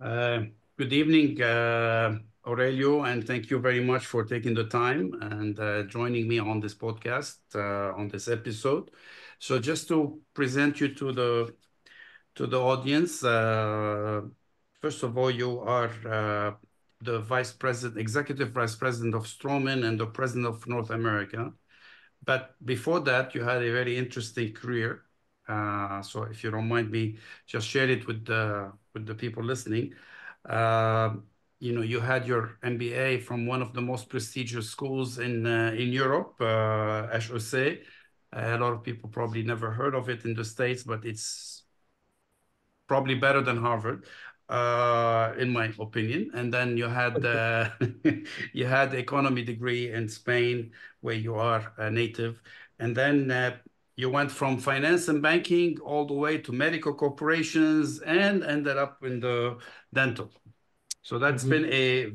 Uh, Good evening, Aurelio, and thank you very much for taking the time and joining me on this podcast, on this episode. So, just to present you to the audience, first of all, you are the vice president, executive vice president of Straumann and the president of North America. But before that, you had a very interesting career. So if you don't mind me, just share it with the people listening. Uh, you had your MBA from one of the most prestigious schools in Europe, HEC. A lot of people probably never heard of it in the States, but it's probably better than Harvard, in my opinion. And then you had you had economy degree in Spain, where you are a native, and then you went from finance and banking all the way to medical corporations and ended up in the dental. So that's been a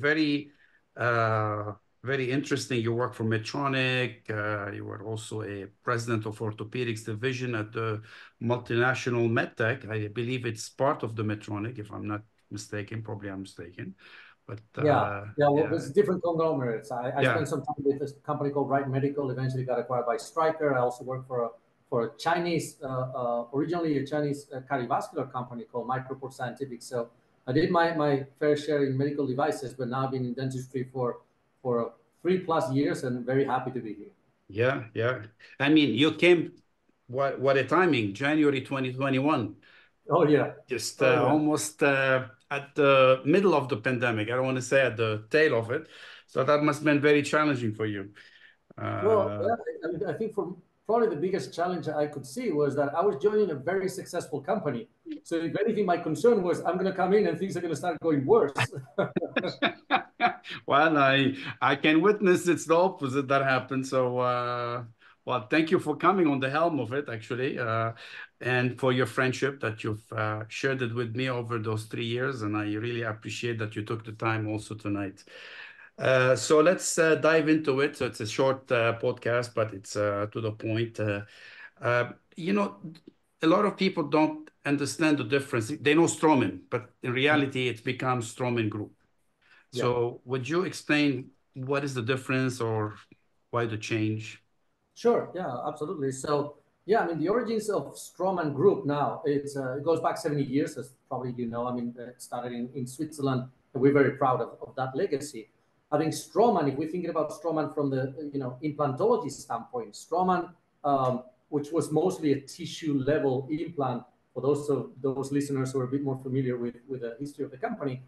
uh, very interesting. You work for Medtronic. You were also a president of orthopedics division at the multinational MedTech. I believe it's part of the Medtronic, if I'm not mistaken. Probably I'm mistaken, but Yeah. Well, yeah, there's different conglomerates. I yeah. spent some time with a company called Wright Medical. Eventually, got acquired by Stryker. I also worked for a Chinese, originally a Chinese cardiovascular company called Microport Scientific. So I did my fair share in medical devices, but now I've been in dentistry for 3+ years, and very happy to be here. Yeah, yeah. I mean, you came, what a timing, January 2021, Oh yeah, just oh yeah. almost at the middle of the pandemic. I don't want to say at the tail of it. So that must have been very challenging for you. Well, Uh, yeah, I mean, I think for probably the biggest challenge I could see was that I was joining a very successful company. So if anything, my concern was I'm going to come in and things are going to start going worse. well, I can witness it's the opposite that happened. So, well, thank you for coming on the helm of it, actually, and for your friendship that you've shared it with me over those 3 years. And I really appreciate that you took the time also tonight. So let's dive into it. So it's a short podcast, but it's to the point. Uh, you know, a lot of people don't understand the difference. They know Straumann, but in reality, it's become Straumann Group. Yeah. So would you explain what is the difference or why the change? Sure. Yeah, absolutely. So, yeah, I mean, the origins of Straumann Group now, it goes back 70 years, as probably you know. I mean, it started in Switzerland, and we're very proud of that legacy. I think Straumann, if we're thinking about Straumann from the, implantology standpoint, Straumann, which was mostly a tissue level implant, for those listeners who are a bit more familiar with the history of the company,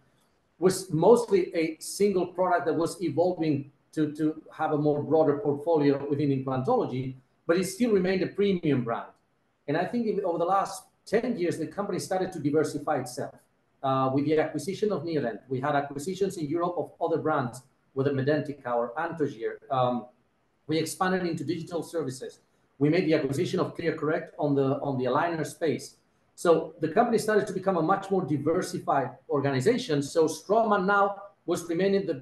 was mostly a single product that was evolving to have a more broader portfolio within implantology, but it still remained a premium brand. And I think over the last 10 years, the company started to diversify itself. With the acquisition of Neodent, we had acquisitions in Europe of other brands, whether Medentica or Antogir. We expanded into digital services. We made the acquisition of ClearCorrect on the aligner space. So the company started to become a much more diversified organization. So Straumann now was remaining the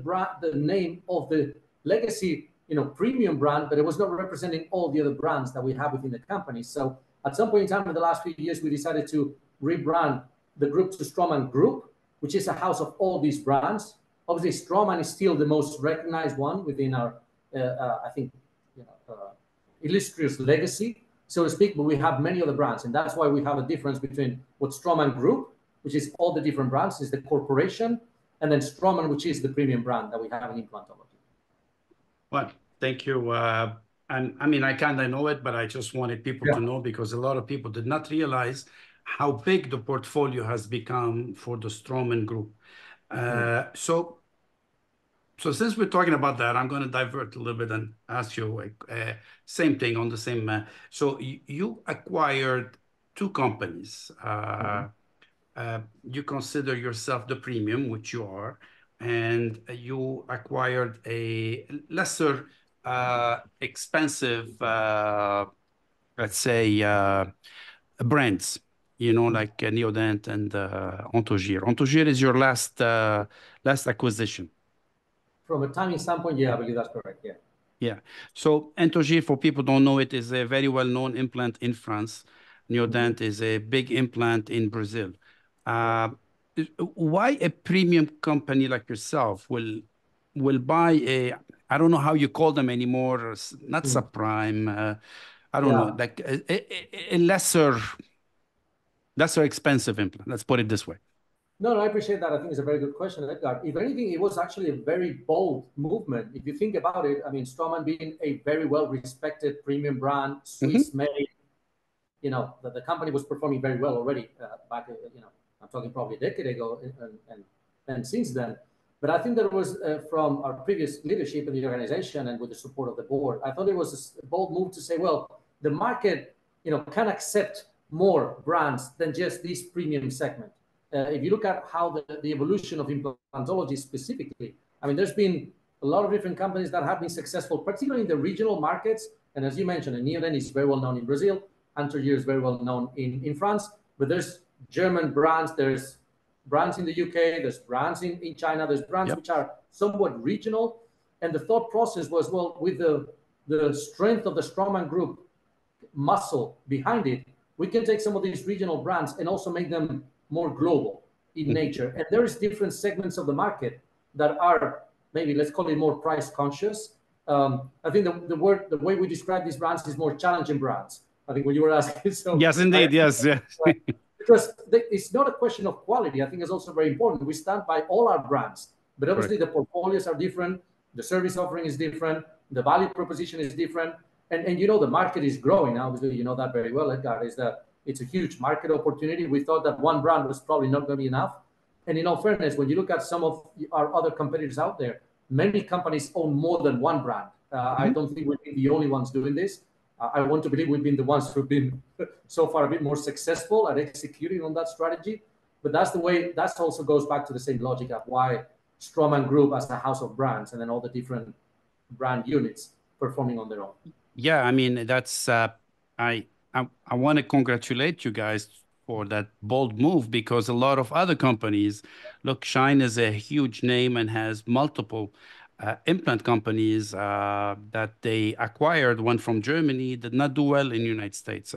name of the legacy, premium brand, but it was not representing all the other brands that we have within the company. So at some point in time in the last few years, we decided to rebrand the group to Straumann Group, which is a house of all these brands. Obviously, Straumann is still the most recognized one within our, I think, illustrious legacy, so to speak, but we have many other brands. And that's why we have a difference between what Straumann Group, which is all the different brands, is the corporation, and then Straumann, which is the premium brand that we have in implantology. Well, thank you. And I mean, I kind of know it, but I just wanted people to Yeah. know because a lot of people did not realize how big the portfolio has become for the Straumann Group. So since we're talking about that, I'm going to divert a little bit and ask you same thing on the same. So you acquired two companies. You consider yourself the premium, which you are, and you acquired a lesser expensive, let's say, brands. Like Neodent and Ontogir. Ontogir is your last acquisition. From a timing standpoint, yeah, I believe that's correct. Yeah. Yeah. So Entogir, for people who don't know it, is a very well-known implant in France. Neodent is a big implant in Brazil. Yeah. Uh, why a premium company like yourself will buy a, I don't know how you call them anymore, not subprime, I don't know, Yeah. like a lesser expensive implant. Let's put it this way. No, no, I appreciate that. I think it's a very good question, Edgar. If anything, it was actually a very bold movement. If you think about it, I mean, Straumann being a very well-respected premium brand, Hmm. Swiss-made, you know, the company was performing very well already back, you know, I'm talking probably a decade ago and since then. But I think that was from our previous leadership in the organization and with the support of the board, I thought it was a bold move to say, well, the market, you know, can accept more brands than just this premium segment. If you look at how the evolution of implantology specifically, I mean, there's been a lot of different companies that have been successful, particularly in the regional markets. And as you mentioned, Neoden is very well known in Brazil. Anterior is very well known in France, but there's German brands, there's brands in the UK, there's brands in China, there's brands Yep. which are somewhat regional. And the thought process was, well, with the strength of the Straumann Group muscle behind it, we can take some of these regional brands and also make them more global in nature. And there is different segments of the market that are maybe, let's call it, more price conscious. I think the way we describe these brands is more challenging brands. I think what you were asking. So Yes, indeed. Yes. Yes. because it's not a question of quality. I think it's also very important. We stand by all our brands, but obviously Correct. the portfolios are different. The service offering is different. The value proposition is different. And you know, the market is growing. Obviously, you know that very well, Edgar, is that it's a huge market opportunity. We thought that one brand was probably not going to be enough. And in all fairness, when you look at some of our other competitors out there, many companies own more than one brand. I don't think we've been the only ones doing this. I want to believe we've been the ones who've been so far a bit more successful at executing on that strategy. But that's the way, that also goes back to the same logic of why Straumann Group as a house of brands and then all the different brand units performing on their own. Yeah, I mean that's I want to congratulate you guys for that bold move because a lot of other companies, look, Shine is a huge name and has multiple implant companies that they acquired. One from Germany did not do well in the United States.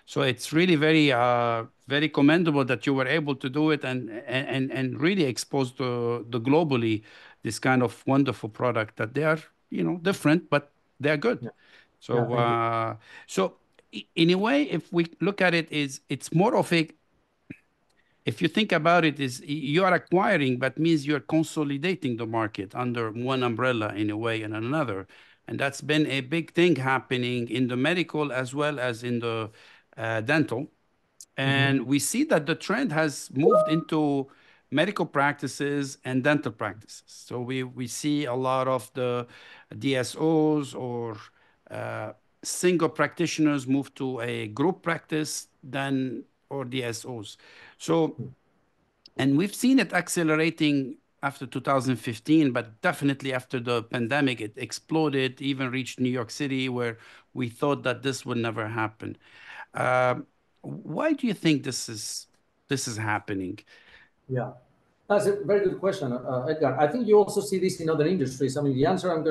So it's really very commendable that you were able to do it and really expose the globally this kind of wonderful product that they are, you know, different, but they're good. Yeah, yeah, So, thank you. in a way, if we look at it, it's more of a, if you think about it, is you are acquiring, but means you're consolidating the market under one umbrella in a way and another. And that's been a big thing happening in the medical as well as in the dental. And we see that the trend has moved into medical practices and dental practices. So we see a lot of the DSOs or uh, single practitioners move to a group practice then or DSOs. So, and we've seen it accelerating after 2015, but definitely after the pandemic, it exploded, even reached New York City, where we thought that this would never happen. Why do you think this is happening? Yeah, that's a very good question, Edgar. I think you also see this in other industries. I mean, the answer I'm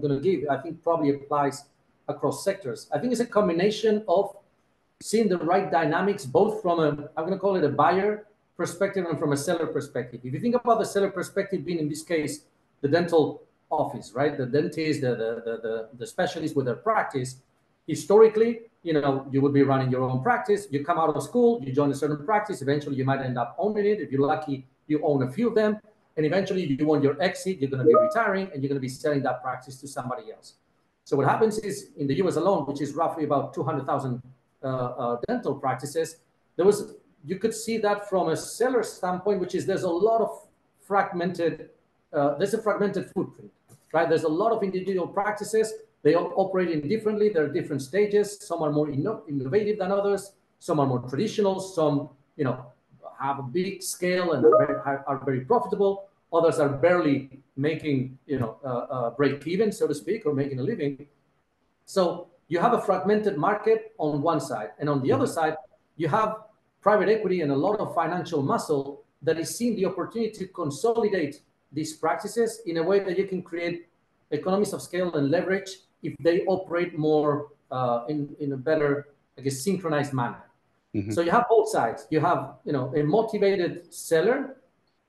gonna give, I think, probably applies across sectors. I think it's a combination of seeing the right dynamics, both from a, I'm going to call it a buyer perspective and from a seller perspective. If you think about the seller perspective being, in this case, the dental office, right? The dentist, the specialist with their practice, historically, you know, you would be running your own practice. You come out of school, you join a certain practice. Eventually, you might end up owning it. If you're lucky, you own a few of them. And eventually, you want your exit, you're going to be retiring, and you're going to be selling that practice to somebody else. So what happens is in the US alone, which is roughly about 200,000 dental practices, you could see that from a seller standpoint, which is there's a lot of there's a fragmented footprint, right? There's a lot of individual practices. They all operate in differently. There are different stages. Some are more innovative than others. Some are more traditional. Some, you know, have a big scale and are very profitable. Others are barely making, you know, break even, so to speak, or making a living. So you have a fragmented market on one side, and on the other side, you have private equity and a lot of financial muscle that is seeing the opportunity to consolidate these practices in a way that you can create economies of scale and leverage if they operate more in a better, I guess, synchronized manner. Mhm. So you have both sides. You have, you know, a motivated seller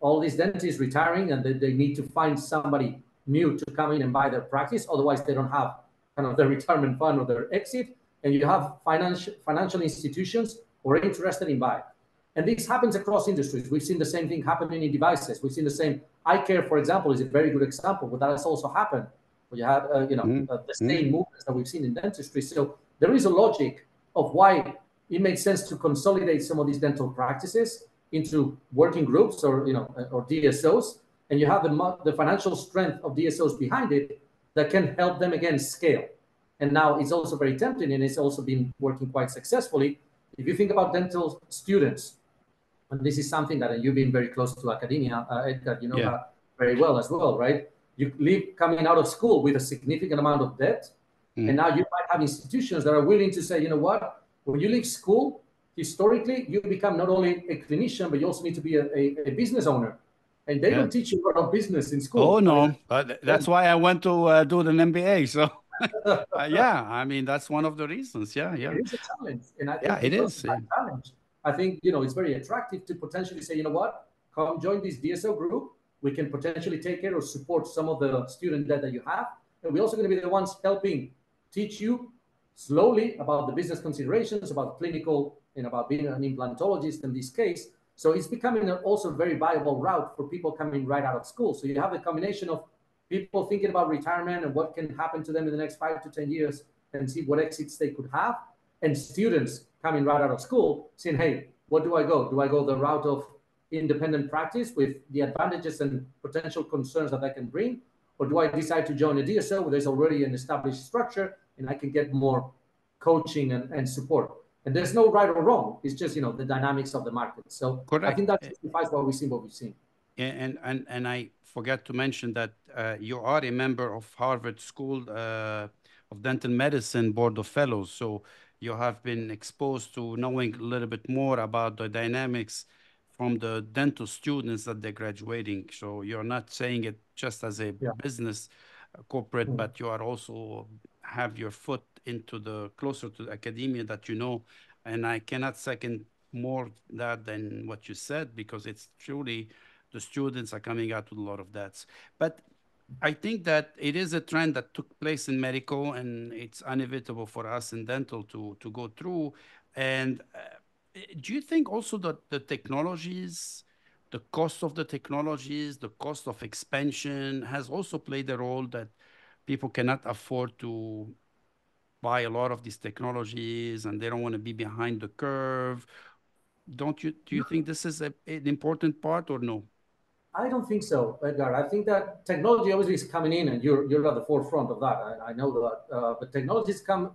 all these dentists retiring, and they need to find somebody new to come in and buy their practice. Otherwise, they don't have kind of their retirement fund or their exit. And you have financial institutions who are interested in buying. And this happens across industries. We've seen the same thing happening in devices. We've seen the same. Eye care, for example, is a very good example, but that has also happened. Where you have, the same movements that we've seen in dentistry. So there is a logic of why it makes sense to consolidate some of these dental practices into working groups or DSOs, and you have the financial strength of DSOs behind it that can help them again scale. And now it's also very tempting, and it's also been working quite successfully. If you think about dental students, and this is something that you've been very close to academia, Edgar, you know Yeah. that very well as well, right? You leave coming out of school with a significant amount of debt, and now you might have institutions that are willing to say, you know what, when you leave school, historically, you become not only a clinician, but you also need to be a business owner. And they Yeah. don't teach you about business in Oh school. I mean, no, but that's why I went to do an MBA. So yeah, I mean that's one of the reasons. Yeah, yeah, it is a challenge. And I yeah. think It because is. of that challenge, I think, it's very attractive to potentially say, you know what, come join this DSO group. We can potentially take care or support some of the student debt that you have. And we're also going to be the ones helping teach you slowly about the business considerations, about clinical, and about being an implantologist in this case. So it's becoming also a very viable route for people coming right out of school. So you have the combination of people thinking about retirement and what can happen to them in the next 5 to 10 years and see what exits they could have, and students coming right out of school saying, hey, what do I go? Do I go the route of independent practice with the advantages and potential concerns that can bring? Or do I decide to join a DSO where there's already an established structure and I can get more coaching and support? And there's no right or wrong. It's just, the dynamics of the market. So I think correct. that justifies what we've seen. And I forgot to mention that you are a member of Harvard School of Dental Medicine Board of Fellows, so you have been exposed to knowing a little bit more about the dynamics from the dental students that they're graduating. So you're not saying it just as a Yeah. business corporate, Mhm. but you are also have your foot into the closer to the academia that you know. And I cannot second more that than what you said, because it's truly the students are coming out with a lot of debts. But I think that it is a trend that took place in medical, and it's inevitable for us in dental to go through. And do you think also that the technologies, the cost of the technologies, the cost of expansion has also played a role, that people cannot afford to buy a lot of these technologies and they don't want to be behind the curve? Don't you Do you think this is an important part or no? I don't think so, Edgar. I think that technology obviously is coming in, and you're at the forefront of that. I know that, but technology's come,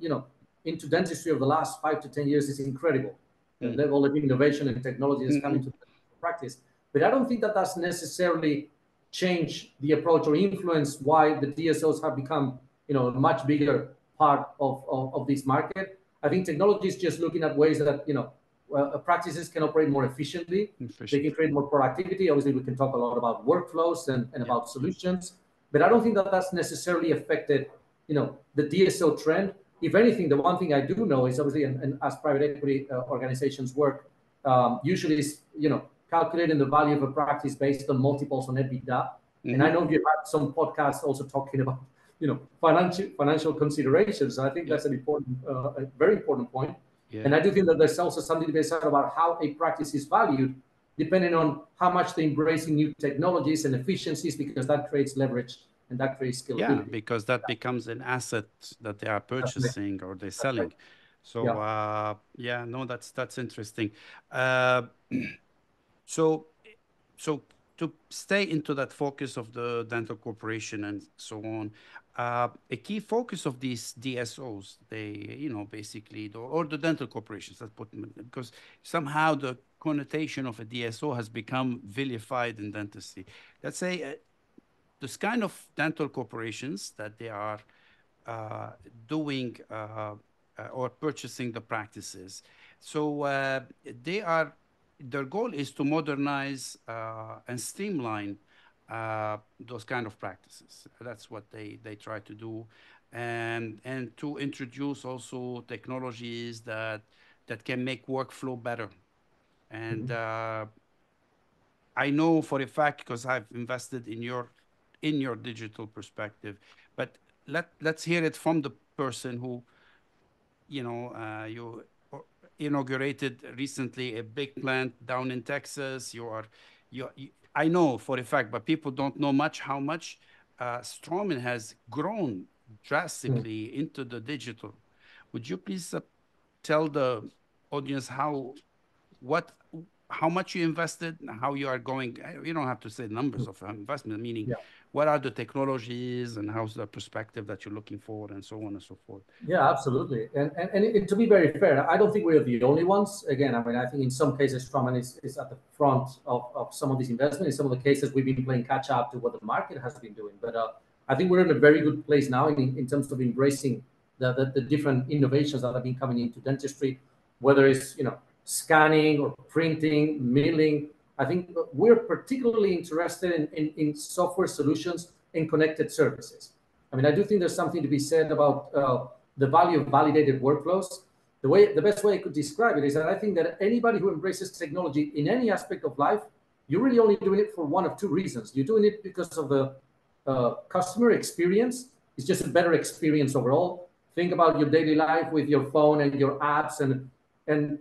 into dentistry over the last 5 to 10 years is incredible. The Mm. level of innovation and technology that's coming Mm-mm. to practice, but I don't think that that's necessarily changed the approach or influence why the DSOs have become, a much bigger part of this market. I think technology is just looking at ways that, practices can operate more efficiently. They can Efficient. create more productivity. Obviously, we can talk a lot about workflows and Yeah. about solutions, but I don't think that that's necessarily affected, the DSO trend. If anything, the one thing I do know is obviously, and as private equity organizations work, usually is, calculating the value of a practice based on multiples on EBITDA. And I Hmm. know you've had some podcasts also talking about, financial considerations. I think Yeah. that's a very important point. Yeah. And I do think that there's also something to be said about how a practice is valued, depending on how much they're embracing new technologies and efficiencies, because that creates leverage and that creates Yeah, scalability. because that becomes an asset that they are That's right. purchasing or they're That's right. selling. So Yeah. yeah, no, that's interesting. Uh, so so to stay into that focus of the dental corporation and so on, a key focus of these DSOs, they, basically, or the dental corporations, let's put them, because somehow the connotation of a DSO has become vilified in dentistry. Let's say this kind of dental corporations that they are uh, doing or purchasing the practices. So they are their goal is to modernize and streamline those kind of practices. That's what they try to do, and to introduce also technologies that can make workflow better. And Mhm. I know for a fact because I've invested in your digital perspective, but let's hear it from the person who, you inaugurated recently a big plant down in Texas. I know for a fact, but people don't know how much Straumann has grown Mm. drastically into the digital. Would you please tell the audience what, how much you invested, how you are going? You don't have to say numbers of investment, meaning Yeah. what are the technologies and how's the perspective that you're looking for, and so on and so forth. Yeah, absolutely. And to be very fair, I don't think we're the only ones. Again, I mean, I think in some cases, Straumann is at the front of some of these investments. In some of the cases, we've been playing catch up to what the market has been doing. But I think we're in a very good place now in terms of embracing the different innovations that have been coming into dentistry, whether it's, scanning or printing, milling. I think we're particularly interested in software solutions and connected services. I mean, I do think there's something to be said about the value of validated workflows. The best way I could describe it is that I think that anybody who embraces technology in any aspect of life, you're really only doing it for one of two reasons. You're doing it because of the customer experience. It's just a better experience overall. Think about your daily life with your phone and your apps, and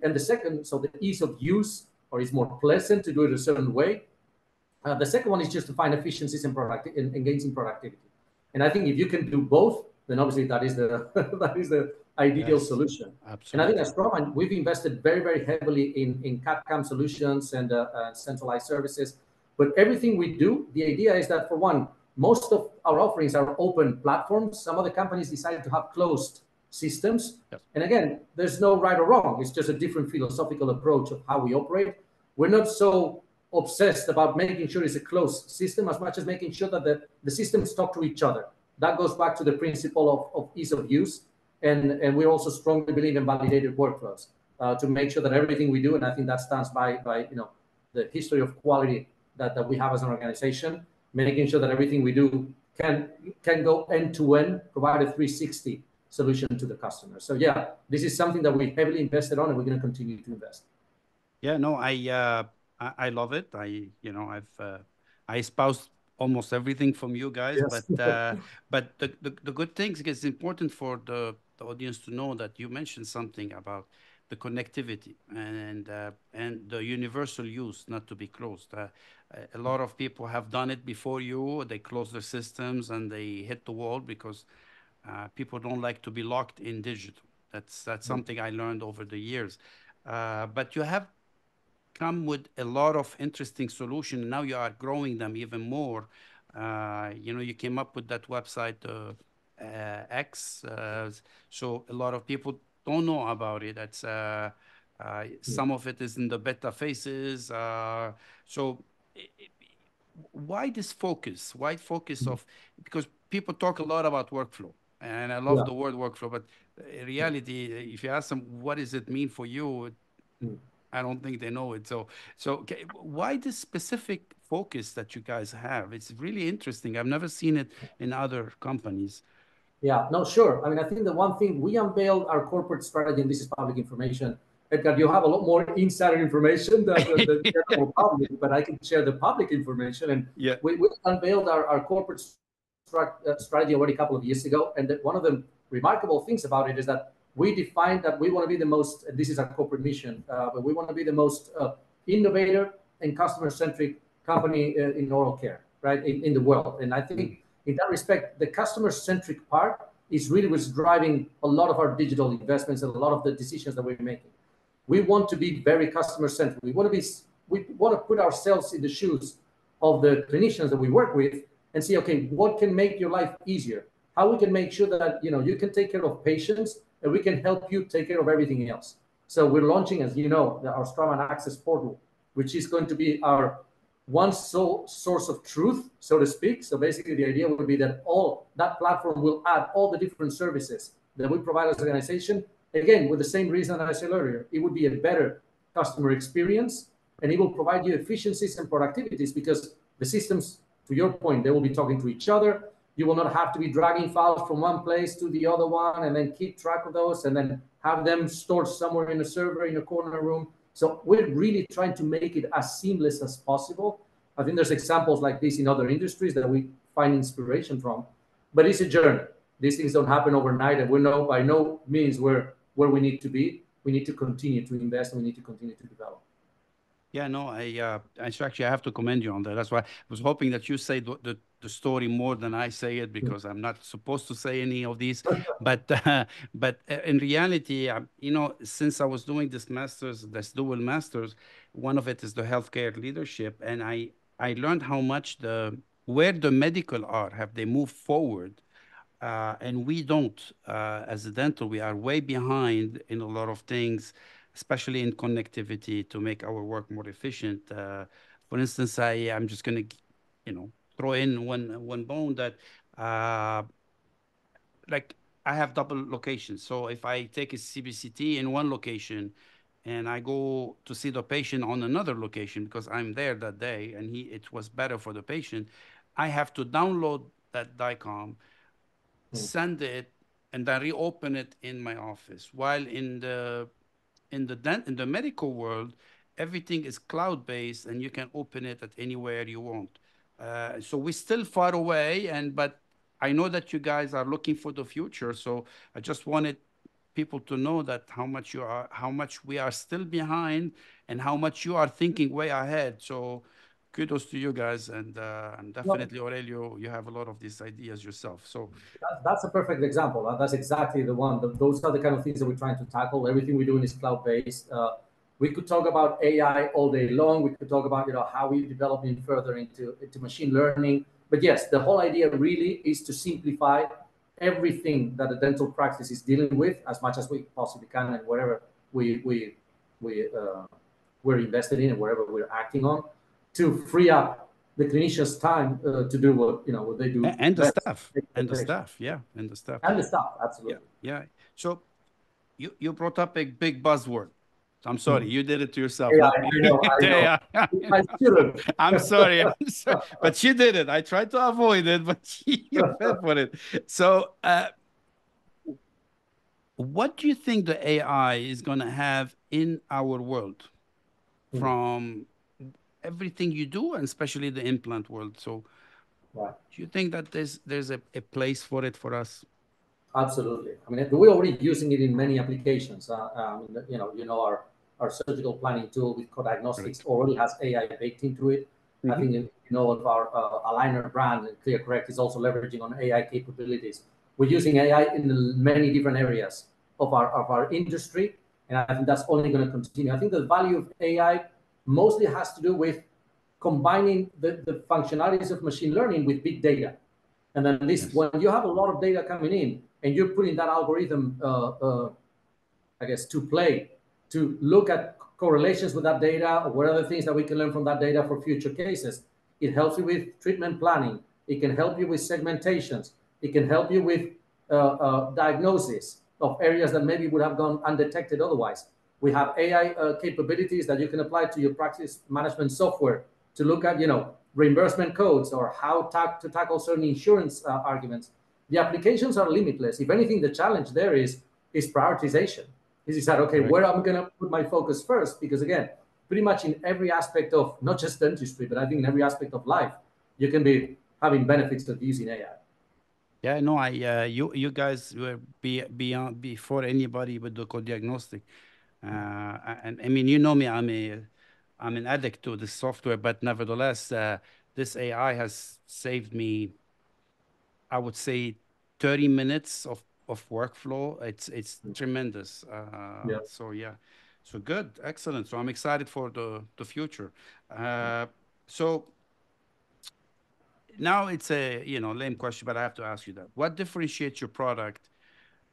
the second, so the ease of use, or it's more pleasant to do it a certain way. The second one is just to find efficiencies and gains in productivity. And I think if you can do both, then obviously that is the that is the ideal Yes, solution. And I think absolutely. as Straumann, we've invested very, very heavily in CAD/CAM solutions and centralized services. But everything we do, the idea is that, for one, most of our offerings are open platforms. Some other companies decided to have closed systems. Yes. And again, there's no right or wrong. It's just a different philosophical approach of how we operate. We're not so obsessed about making sure it's a closed system as much as making sure that the systems talk to each other. That goes back to the principle of ease of use. And we also strongly believe in validated workflows to make sure that everything we do, and I think that stands by the history of quality that we have as an organization, making sure that everything we do can go end to end, provide a 360 solution to the customer. So yeah, this is something that we heavily invested on, and we're going to continue to invest. Yeah, no, I love it. I espouse almost everything from you guys, Yes. but the good things, it's important for the audience to know that you mentioned something about the connectivity and the universal use, not to be closed. A lot of people have done it before you. They close their systems and they hit the wall because people don't like to be locked in digital. That's something I learned over the years. But you have come with a lot of interesting solutions. Now you are growing them even more. You came up with that website, X. So a lot of people don't know about it. That's some of it is in the beta phases. So why this focus? Why focus of, because people talk a lot about workflow, and I love Yeah. the word workflow, but in reality, if you ask them what does it mean for you, I don't think they know it. So why this specific focus that you guys have? It's really interesting. I've never seen it in other companies. Yeah, no, sure. I mean, I think the one thing we unveiled our corporate strategy, and this is public information. Edgar, you have a lot more insider information than the general public, but I can share the public information. And Yeah. we unveiled our corporate strategy already a couple of years ago. And that one of the remarkable things about it is that we defined that we want to be the most, and this is our corporate mission, but we want to be the most innovative and customer-centric company in oral care, right, in the world. And I think in that respect, the customer-centric part is really what's driving a lot of our digital investments and a lot of the decisions that we're making. We want to be very customer-centric. We want to put ourselves in the shoes of the clinicians that we work with and see, okay, what can make your life easier? How we can make sure that you can take care of patients and we can help you take care of everything else. So we're launching, as you know, our Straumann Access Portal, which is going to be our one sole source of truth, so to speak. So basically, the idea would be that that platform will add all the different services that we provide as an organization. Again, with the same reason that I said earlier, it would be a better customer experience, and it will provide you efficiencies and productivities because the systems, to your point, they will be talking to each other. You will not have to be dragging files from one place to the other one and then keep track of those and then have them stored somewhere in a server in a corner room. So we're really trying to make it as seamless as possible. I think there's examples like this in other industries that we find inspiration from, but it's a journey. These things don't happen overnight, and we're by no means where we need to be. We need to continue to invest, and we need to continue to develop. Yeah, no, actually I have to commend you on that. That's why I was hoping that you say the story more than I say it, because I'm not supposed to say any of these. But in reality, you know, since I was doing this dual masters, one of it is the healthcare leadership, and I learned how much where the medical are have they moved forward, and we don't. As a dental, we are way behind in a lot of things, especially in connectivity to make our work more efficient. For instance, I'm just going to, you know, throw in one bone that, uh, like, I have double locations. So if I take a CBCT in one location and I go to see the patient on another location because I'm there that day and it was better for the patient, I have to download that DICOM, send it, and then reopen it in my office. While in the medical world, everything is cloud-based, and you can open it at anywhere you want. So we're still far away, but I know that you guys are looking for the future. So I just wanted people to know that how much we are still behind, and how much you are thinking way ahead. So kudos to you guys, and Well, definitely Aurelio, you have a lot of these ideas yourself. So that's a perfect example. That's exactly the one. Those are the kind of things that we're trying to tackle. Everything we're doing is cloud-based. We could talk about AI all day long. We could talk about how we're developing further into machine learning. But yes, the whole idea really is to simplify everything that the dental practice is dealing with as much as we possibly can, and wherever we we're invested in and wherever we're acting on, to free up the clinicians' time to do what they do and the best. staff, yeah, and the staff. And the staff, Yeah, absolutely. yeah. So you brought up a big buzzword. I'm sorry, Mhm. you did it to yourself, Yeah, not I me. know, I know. Yeah. I shouldn't. I'm sorry, I'm sorry, but you did it. I tried to avoid it, but you fell for it. So, what do you think the AI is going to have in our world Hmm, from everything you do, and especially the implant world? So, right. do you think that there's a place for it for us? Absolutely. I mean, we're already using it in many applications. Our surgical planning tool with co-diagnostics Correct. already has AI baked into it. I Hmm. think of our aligner brand, and ClearCorrect is also leveraging on AI capabilities. We're using AI in many different areas of our industry, and I think that's only going to continue. I think the value of AI mostly has to do with combining the functionalities of machine learning with big data. And then Yes. when you have a lot of data coming in and you're putting that algorithm, I guess, to play, to look at correlations with that data, or what are the things that we can learn from that data for future cases. It helps you with treatment planning. It can help you with segmentations. It can help you with diagnosis of areas that maybe would have gone undetected otherwise. We have AI capabilities that you can apply to your practice management software to look at, reimbursement codes, or how to tackle certain insurance arguments. The applications are limitless. If anything, the challenge there is prioritization. Is that okay? Where Correct. I'm going to put my focus first? Because again, pretty much in every aspect of not just dentistry, but I think in every aspect of life, you can be having benefits of using AI. Yeah, no, you guys were beyond before anybody with the code diagnostic. And I mean, you know me, I'm an addict to this software, but nevertheless, this AI has saved me, I would say, 30 minutes of workflow. It's tremendous. Yeah. So yeah, so good, excellent. So I'm excited for the future. Uh, so now it's a lame question, but I have to ask you that. What differentiates your product,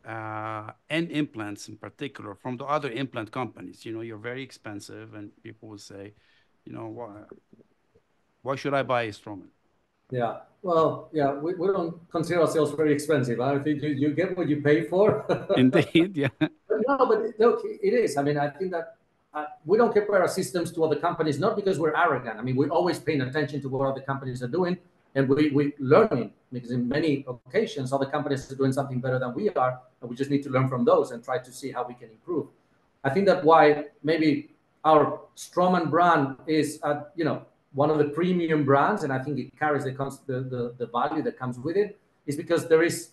and implants in particular, from the other implant companies? You're very expensive, and people will say, why should I buy a Straumann? Yeah. Well, yeah, we don't consider ourselves very expensive. I think you get what you pay for. Indeed, yeah. No, but look, it is. I mean, I think that we don't compare our systems to other companies, not because we're arrogant. I mean, we're always paying attention to what other companies are doing, and we learning, because in many occasions other companies are doing something better than we are, and we just need to learn from those and try to see how we can improve. I think that why maybe our Straumann brand is at, one of the premium brands, and I think it carries the value that comes with it, is because there is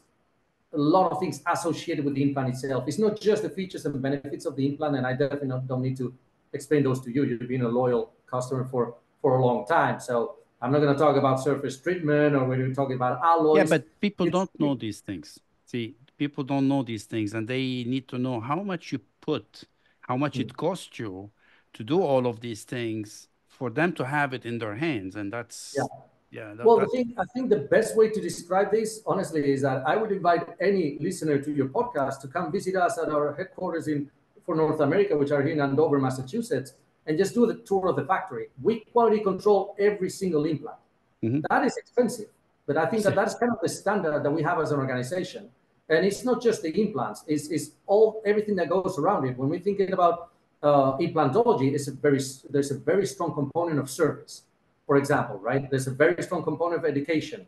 a lot of things associated with the implant itself. It's not just the features and benefits of the implant, and I definitely don't need to explain those to you. You've been a loyal customer for a long time. So I'm not going to talk about surface treatment or we're talking about alloys. Yeah, but people don't know these things. See, people don't know these things, and they need to know how much you put, how much it costs you to do all of these things for them to have it in their hands. And Yeah. that's, yeah, Well, that I think the best way to describe this, honestly, is that I would invite any listener to your podcast to come visit us at our headquarters for North America, which are here in Andover, Massachusetts, and just do the tour of the factory. We quality control every single implant. That is expensive, but I think that that's kind of the standard that we have as an organization. And it's not just the implants; it's everything that goes around it. When we're thinking about implantology, there's a very strong component of service. For example, right? There's a very strong component of education.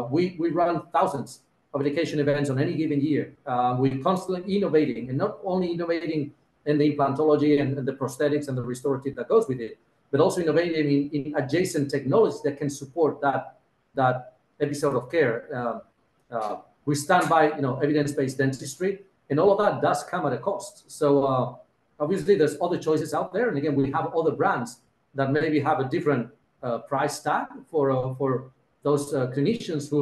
We run thousands of education events on any given year. We're constantly innovating, and not only innovating in the implantology and the prosthetics and the restorative that goes with it, but also innovating in adjacent technologies that can support that episode of care. We stand by, evidence-based dentistry, and all of that does come at a cost. So obviously, there's other choices out there, and again, we have other brands that maybe have a different price tag for those clinicians who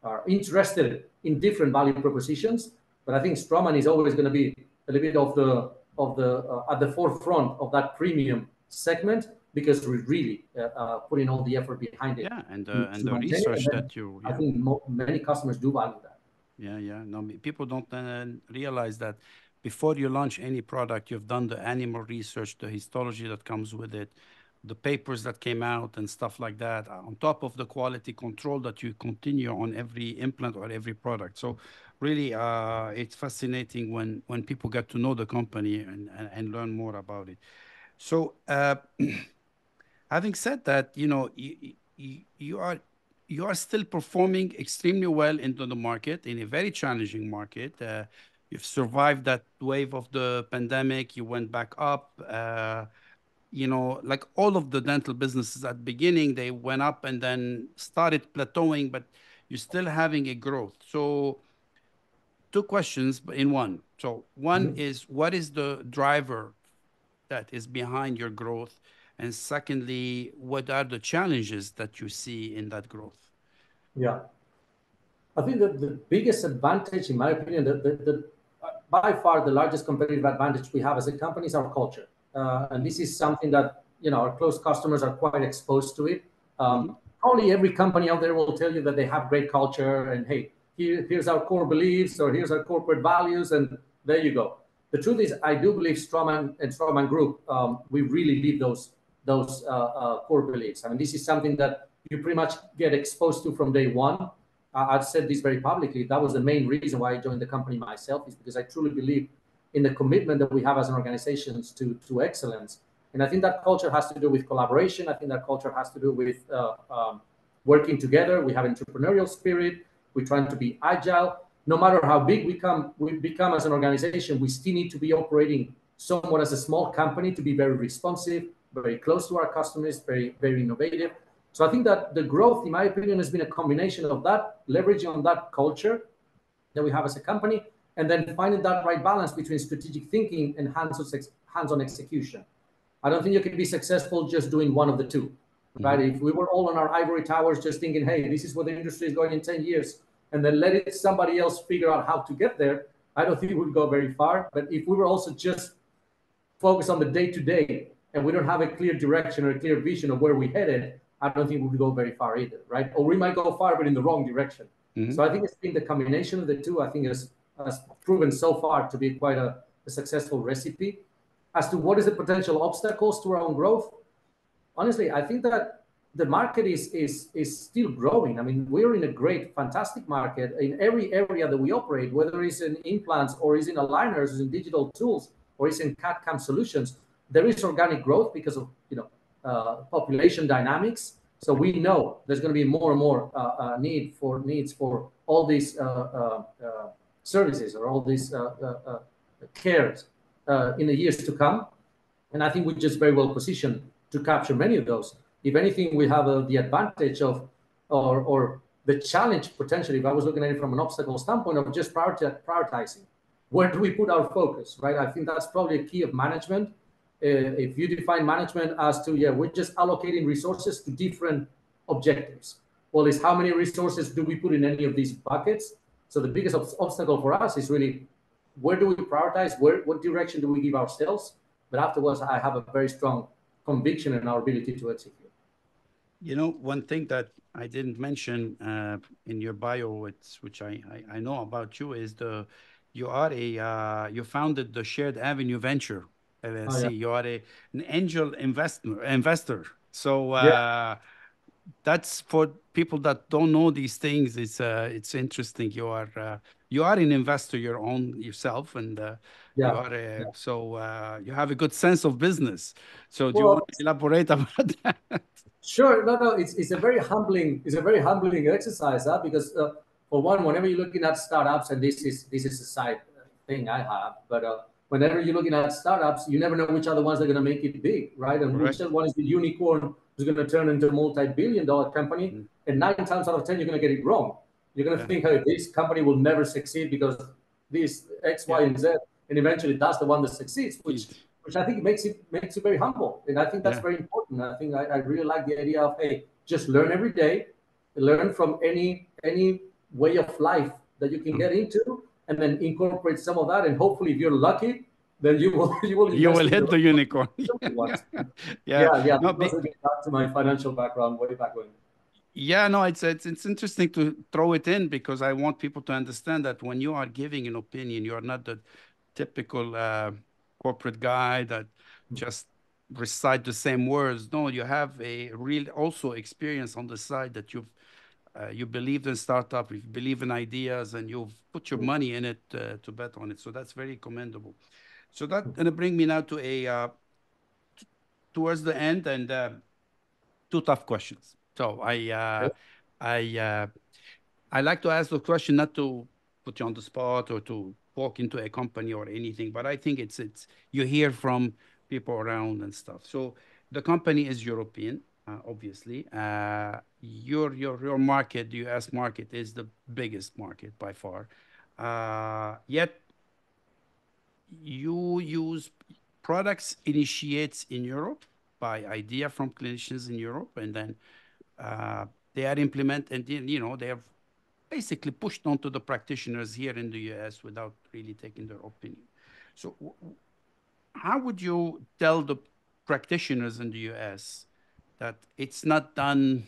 are interested in different value propositions. But I think Straumann is always going to be a little bit of the at the forefront of that premium segment because we're really putting all the effort behind it. yeah, and the research that you, I yeah. think many customers do value that. Yeah. No, people don't realize that before you launch any product, you've done the animal research, the histology that comes with it, the papers that came out and stuff like that, on top of the quality control that you continue on every implant or every product. So really, it's fascinating when people get to know the company and learn more about it. So having said that, you are still performing extremely well into the market in a very challenging market. You've survived that wave of the pandemic. You went back up. Like all of the dental businesses at the beginning, they went up and then started plateauing, but you're still having a growth. So two questions in one. So one is, what is the driver that is behind your growth? And secondly, what are the challenges that you see in that growth? Yeah. I think that the biggest advantage, in my opinion, by far the largest competitive advantage we have as a company is our culture. And this is something that, our close customers are quite exposed to it. Probably every company out there will tell you that they have great culture and, hey, here's our core beliefs or here's our corporate values, and there you go. The truth is, I do believe Straumann and Straumann Group, we really live those core beliefs. I mean, this is something that you pretty much get exposed to from day one. I've said this very publicly. That was the main reason why I joined the company myself, is because I truly believe in the commitment that we have as an organization to excellence. And I think that culture has to do with collaboration. I think that culture has to do with working together. We have entrepreneurial spirit. We're trying to be agile. No matter how big we become as an organization, we still need to be operating somewhat as a small company to be very responsive, very close to our customers, very, very innovative. So I think that the growth, in my opinion, has been a combination of that, leveraging on that culture that we have as a company, and then finding that right balance between strategic thinking and hands-on execution. I don't think you can be successful just doing one of the two, right? If we were all on our ivory towers just thinking, hey, this is where the industry is going in 10 years, and then let somebody else figure out how to get there, I don't think we'll go very far. But if we were also just focused on the day-to-day and we don't have a clear direction or a clear vision of where we're headed, I don't think we'll go very far either, right? Or we might go far, but in the wrong direction. So I think it's been the combination of the two, I think has proven so far to be quite a successful recipe. As to what is the potential obstacles to our own growth, honestly, I think that the market is still growing. I mean, we're in a great, fantastic market in every area that we operate, whether it's in implants or it's in aligners, or in digital tools, or it's in CAD/CAM solutions. There is organic growth because of population dynamics. So we know there's going to be more and more needs for all these services or all these cares in the years to come. And I think we're just very well positioned to capture many of those. If anything, we have the advantage of, or the challenge potentially, if I was looking at it from an obstacle standpoint, of just prioritizing. Where do we put our focus, right? I think that's probably a key of management. If you define management as to, yeah, we're just allocating resources to different objectives. Well, is how many resources do we put in any of these buckets? So the biggest obstacle for us is really where do we prioritize? What direction do we give ourselves? But afterwards, I have a very strong conviction in our ability to execute. You know, one thing that I didn't mention in your bio, which I know about you, is you founded the Shared Avenue Venture Oh yeah, LLC. You are an angel investor. So yeah, that's for people that don't know these things. It's interesting. You are an investor your own yourself, and you yeah, are yeah. you have a good sense of business. So do you want Well, to elaborate about that? sure. No, no. It's a very humbling exercise, huh? Because for one, whenever you're looking at startups, and this is a side thing I have, but whenever you're looking at startups, you never know which are the ones that are going to make it big, right? And which Correct. one is the unicorn who's going to turn into a multi-billion-dollar company. Mm. And 9 times out of 10, you're going to get it wrong. You're going to Yeah. think, hey, this company will never succeed because this X, Y, Yeah. and Z, and eventually that's the one that succeeds, which I think makes it very humble, and I think that's Yeah. very important. I think I really like the idea of, hey, just learn every day, learn from any way of life that you can Mm. get into, and then incorporate some of that, and hopefully, if you're lucky, then you will you will You invest will in hit your the unicorn. ones. Yeah. Yeah, yeah. No, Because we get back to my financial background way back when. yeah, no, it's interesting to throw it in because I want people to understand that when you are giving an opinion, you are not the typical corporate guy that just recite the same words. No, you have a real also experience on the side that you believe in startup, you believe in ideas, and you've put your money in it to bet on it. So that's very commendable. So that gonna bring me now to a towards the end and two tough questions. So I I like to ask the question not to put you on the spot or to walk into a company or anything, but I think it's you hear from people around and stuff. So the company is European, obviously. Your market, the US market, is the biggest market by far. Yet you use products initiates in Europe by idea from clinicians in Europe, and then uh, they are implemented, and you know they have basically pushed onto the practitioners here in the US without really taking their opinion. So, how would you tell the practitioners in the US that it's not done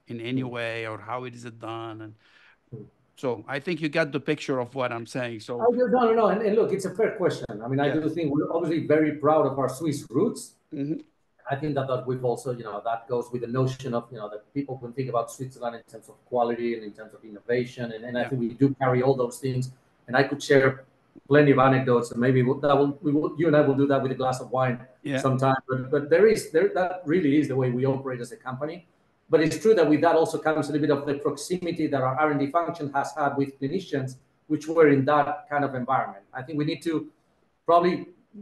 in any way, or how it is it done? And so, I think you got the picture of what I'm saying. So, No, no, no. And look, it's a fair question. I mean, I yeah. do think we're obviously very proud of our Swiss roots. Hmm. I think that we've also, that goes with the notion of, that people can think about Switzerland in terms of quality and in terms of innovation. And I Yeah. think we do carry all those things. And I could share plenty of anecdotes, and maybe you and I will do that with a glass of wine Yeah. sometime. But that really is the way we operate as a company. But it's true that with that also comes a little bit of the proximity that our R&D function has had with clinicians, which were in that kind of environment. I think we need to probably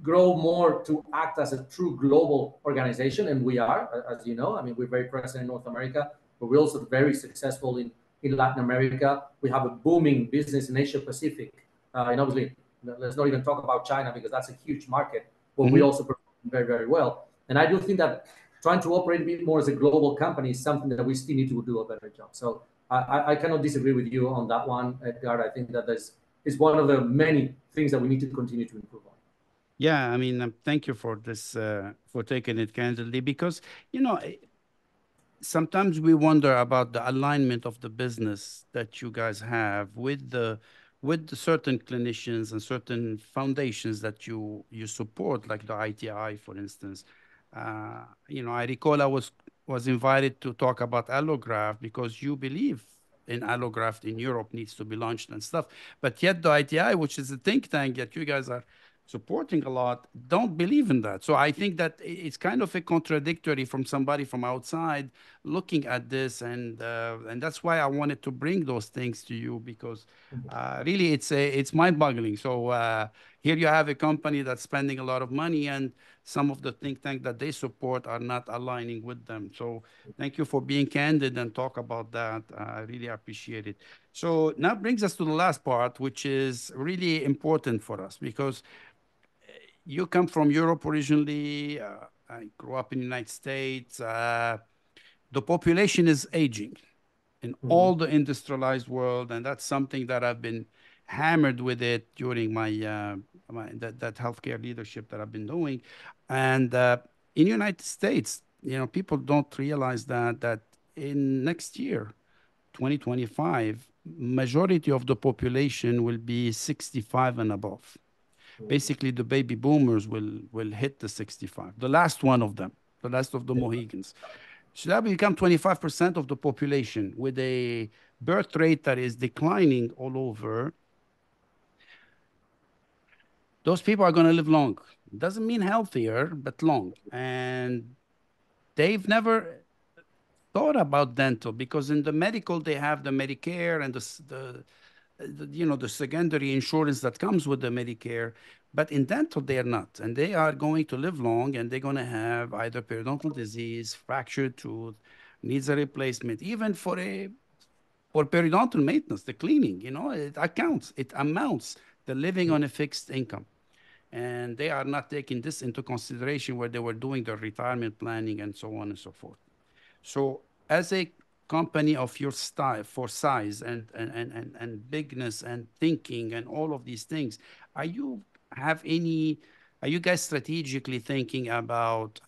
grow more to act as a true global organization, and we are, as you know. I mean, we're very present in North America, but we're also very successful in Latin America. We have a booming business in Asia Pacific, and obviously, let's not even talk about China because that's a huge market, but we Hmm. also perform very, very well. And I do think that trying to operate a bit more as a global company is something that we still need to do a better job. So I cannot disagree with you on that one, Edgar. I think that is one of the many things that we need to continue to improve on. Yeah, I mean, thank you for this, for taking it candidly, because, you know, sometimes we wonder about the alignment of the business that you guys have with the certain clinicians and certain foundations that you support, like the ITI, for instance. You know, I recall I was invited to talk about allograft because you believe in allograft in Europe needs to be launched and stuff, but yet the ITI, which is a think tank that you guys are supporting a lot, don't believe in that. So I think that it's kind of a contradictory from somebody from outside looking at this, and that's why I wanted to bring those things to you because really it's mind-boggling. So Here you have a company that's spending a lot of money, and some of the think tank that they support are not aligning with them. So thank you for being candid and talk about that. I really appreciate it. So now brings us to the last part, which is really important for us because you come from Europe originally. I grew up in the United States. The population is aging in Mhm. all the industrialized world, and that's something that I've been hammered with it during that healthcare leadership that I've been doing. And in the United States, people don't realize that in next year, 2025, majority of the population will be 65 and above. Basically, the baby boomers will hit the 65, the last one of them, the last of the Mohegans. So that will become 25% of the population with a birth rate that is declining all over. Those people are going to live long. Doesn't mean healthier, but long. And they've never thought about dental because in the medical, they have the Medicare and the secondary insurance that comes with the Medicare. But in dental, they are not. And they are going to live long and they're going to have either periodontal disease, fractured tooth, needs a replacement, even for periodontal maintenance, the cleaning, it accounts, it amounts. They're living on a fixed income. And they are not taking this into consideration where they were doing their retirement planning and so on and so forth. So as a company of your style for size and bigness and thinking and all of these things, are you have any are you guys strategically thinking about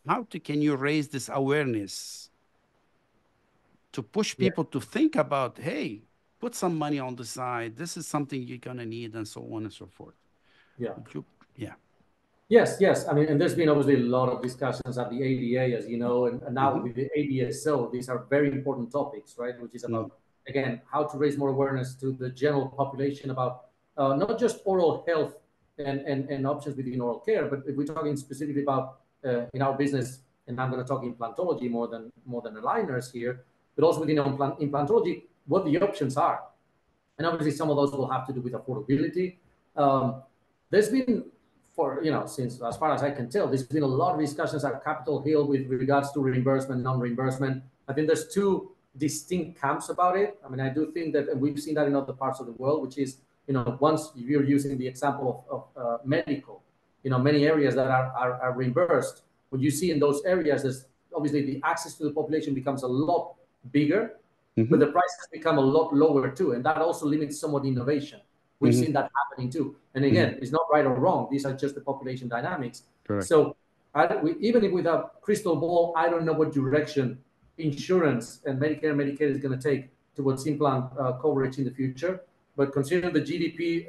can you raise this awareness to push Yeah, people to think about, hey, put some money on the side. This is something you're gonna need, and so on and so forth. yeah. Would you? Yeah. Yes, yes. I mean, and there's been obviously a lot of discussions at the ADA, as you know, and now Mm-hmm. with the ADSO, these are very important topics, right? Which is Mm-hmm. about, again, how to raise more awareness to the general population about not just oral health and options within oral care, but if we're talking specifically about in our business, and I'm going to talk implantology more than aligners here, but also within implantology, what the options are. And obviously some of those will have to do with affordability. Um, there's been, for since as far as I can tell, there's been a lot of discussions at Capitol Hill with regards to reimbursement, non-reimbursement. I think there's two distinct camps about it. I mean, I do think that, and we've seen that in other parts of the world, which is, once you're using the example of medical, many areas that are reimbursed. What you see in those areas is obviously the access to the population becomes a lot bigger, but Mm-hmm. the prices become a lot lower too, and that also limits somewhat innovation. We've Mm-hmm. seen that happening too. And Mm-hmm. again, it's not right or wrong; these are just the population dynamics. Correct. So, even if with a crystal ball, I don't know what direction insurance and Medicare and Medicaid is going to take towards implant coverage in the future. But considering the GDP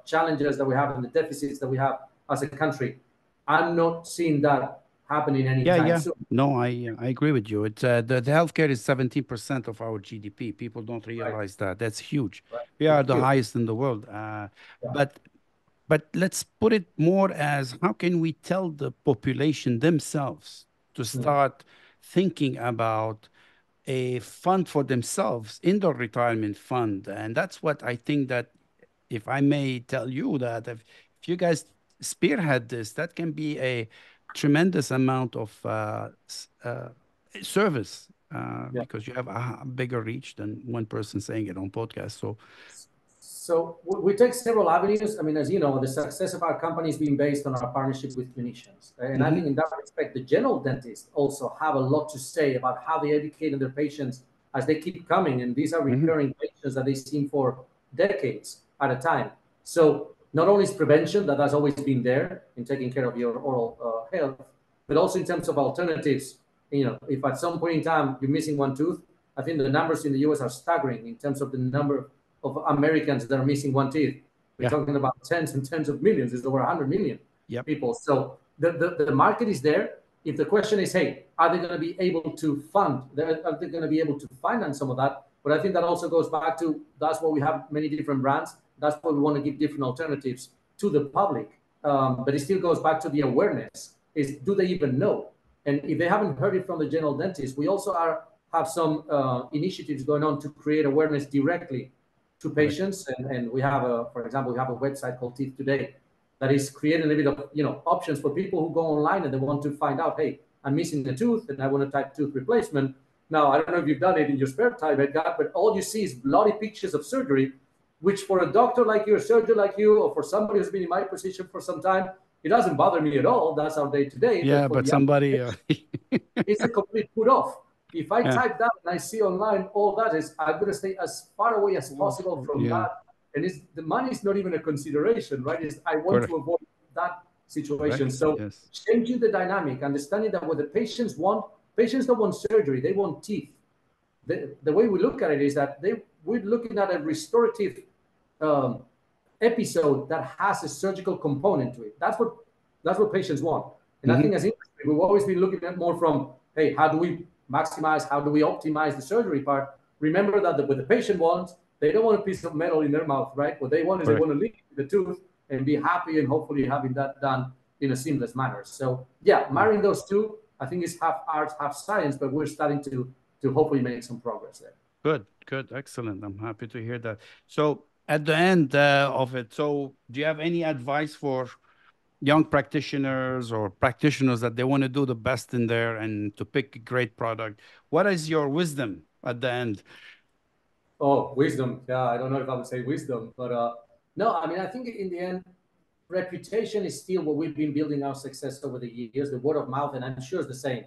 challenges that we have and the deficits that we have as a country, I'm not seeing that happening Yeah, anytime yeah. soon. No, I agree with you. It's the healthcare is 17% of our GDP. People don't Right, realize that. That's huge. right. We are It's the huge. highest in the world. Yeah. But but let's put it more as how can we tell the population themselves to Mm. start thinking about a fund for themselves in the retirement fund. And that's what I think that, if I may tell you that if you guys spearhead this, that can be a tremendous amount of service Yeah. because you have a bigger reach than one person saying it on podcast. So, So we take several avenues. I mean, as you know, the success of our company is being based on our partnership with clinicians. And I mhm, think in that respect, the general dentists also have a lot to say about how they educate their patients as they keep coming. And these are mhm, recurring patients that they've seen for decades at a time. So not only is prevention, that has always been there in taking care of your oral health, but also in terms of alternatives. If at some point in time you're missing one tooth, I think the numbers in the US are staggering in terms of the number of Americans that are missing one teeth. We're yeah, talking about tens and tens of millions. It's over 100 million yep, people. So the market is there. If the question is, hey, are they going to be able to fund? Are they going to be able to finance some of that? But I think that also goes back to that's why we have many different brands. That's why we want to give different alternatives to the public. But it still goes back to the awareness: is do they even know? And if they haven't heard it from the general dentist, we also have some initiatives going on to create awareness directly to correct. patients. And we have for example, we have a website called Teeth Today that is creating a bit of options for people who go online and they want to find out, hey, I'm missing a tooth and I want to type tooth replacement. Now, I don't know if you've done it in your spare time, Edgar, but all you see is bloody pictures of surgery, which for a doctor like you, a surgeon like you, or for somebody who's been in my position for some time, it doesn't bother me at all. That's our day to day. Yeah, But for but the somebody, it's a complete put off. If I yeah, type that and I see online all that is, I'm going to stay as far away as possible from yeah, that. And the money is not even a consideration, right? I want correct, to avoid that situation. correct, So yes, changing the dynamic, understanding that what the patients don't want surgery, they want teeth. The way we look at it is that we're looking at a restorative um, episode that has a surgical component to it. That's what patients want. And I think hmm as industry, we've always been looking at more from, hey, how do we maximize, how do we optimize the surgery part? Remember that what the patient wants, they don't want a piece of metal in their mouth, right? What they want is they correct. want to leave the tooth and be happy and hopefully having that done in a seamless manner. So yeah, Yeah. marrying those two, I think is half art, half science, but we're starting to hopefully make some progress there. Good, good, excellent. I'm happy to hear that. So at the end of it, so do you have any advice for young practitioners or practitioners that they want to do the best in there and to pick a great product? What is your wisdom at the end? Oh, wisdom. Yeah, I don't know if I would say wisdom, but no, I mean, I think in the end, reputation is still what we've been building our success over the years, the word of mouth, and I'm sure it's the same,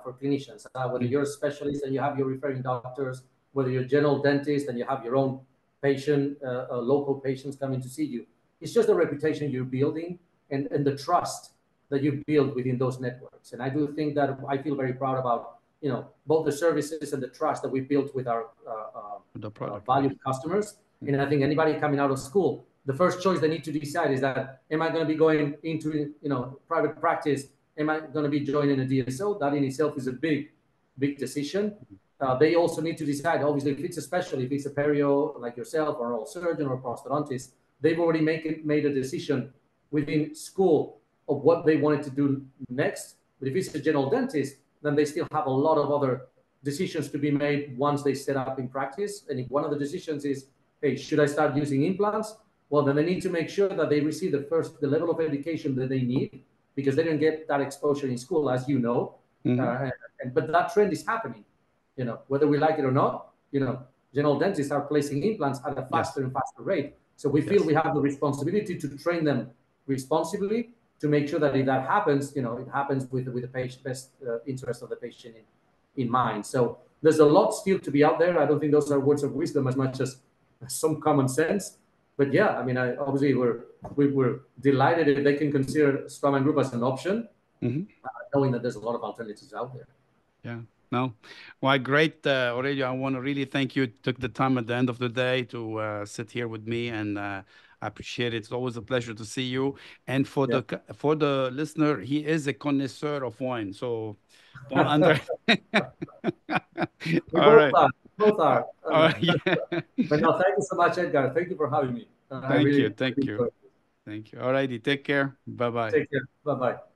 for clinicians. Whether Mm, you're a specialist and you have your referring doctors, whether you're a general dentist and you have your own patient, local patients coming to see you, it's just the reputation you're building and the trust that you build within those networks. And I do think that I feel very proud about, both the services and the trust that we built with our the product, yes. valued customers. Mm, And I think anybody coming out of school, the first choice they need to decide is that, am I going to be going into private practice? Am I going to be joining a DSO? That in itself is a big decision. They also need to decide, obviously, if it's a specialty, if it's a perio like yourself or oral surgeon or prosthodontist, they've already made a decision within school of what they wanted to do next. But if it's a general dentist, then they still have a lot of other decisions to be made once they set up in practice. And if one of the decisions is, hey, should I start using implants? Well, then they need to make sure that they receive the level of education that they need, because they didn't get that exposure in school, as you know. mhm. But that trend is happening. Whether we like it or not, general dentists are placing implants at a Yes, faster and faster rate. So we feel yes, we have the responsibility to train them responsibly to make sure that if that happens, it happens with the patient best interest of the patient in mind. So there's a lot still to be out there. I don't think those are words of wisdom as much as some common sense. But yeah, I mean, obviously we're delighted if they can consider Straumann Group as an option, hmm knowing that there's a lot of alternatives out there. yeah. No, well, great, Aurelio. I want to really thank you. Took the time at the end of the day to sit here with me, and I appreciate it. It's always a pleasure to see you. And Yeah, for the listener, he is a connoisseur of wine, so don't under. we All both right. are. Both are. Yeah. But no, thank you so much, Edgar. Thank you for having me. I Thank really, you. really Thank you. enjoyed it. Thank you. All righty. Take care. Bye bye. Take care. Bye bye.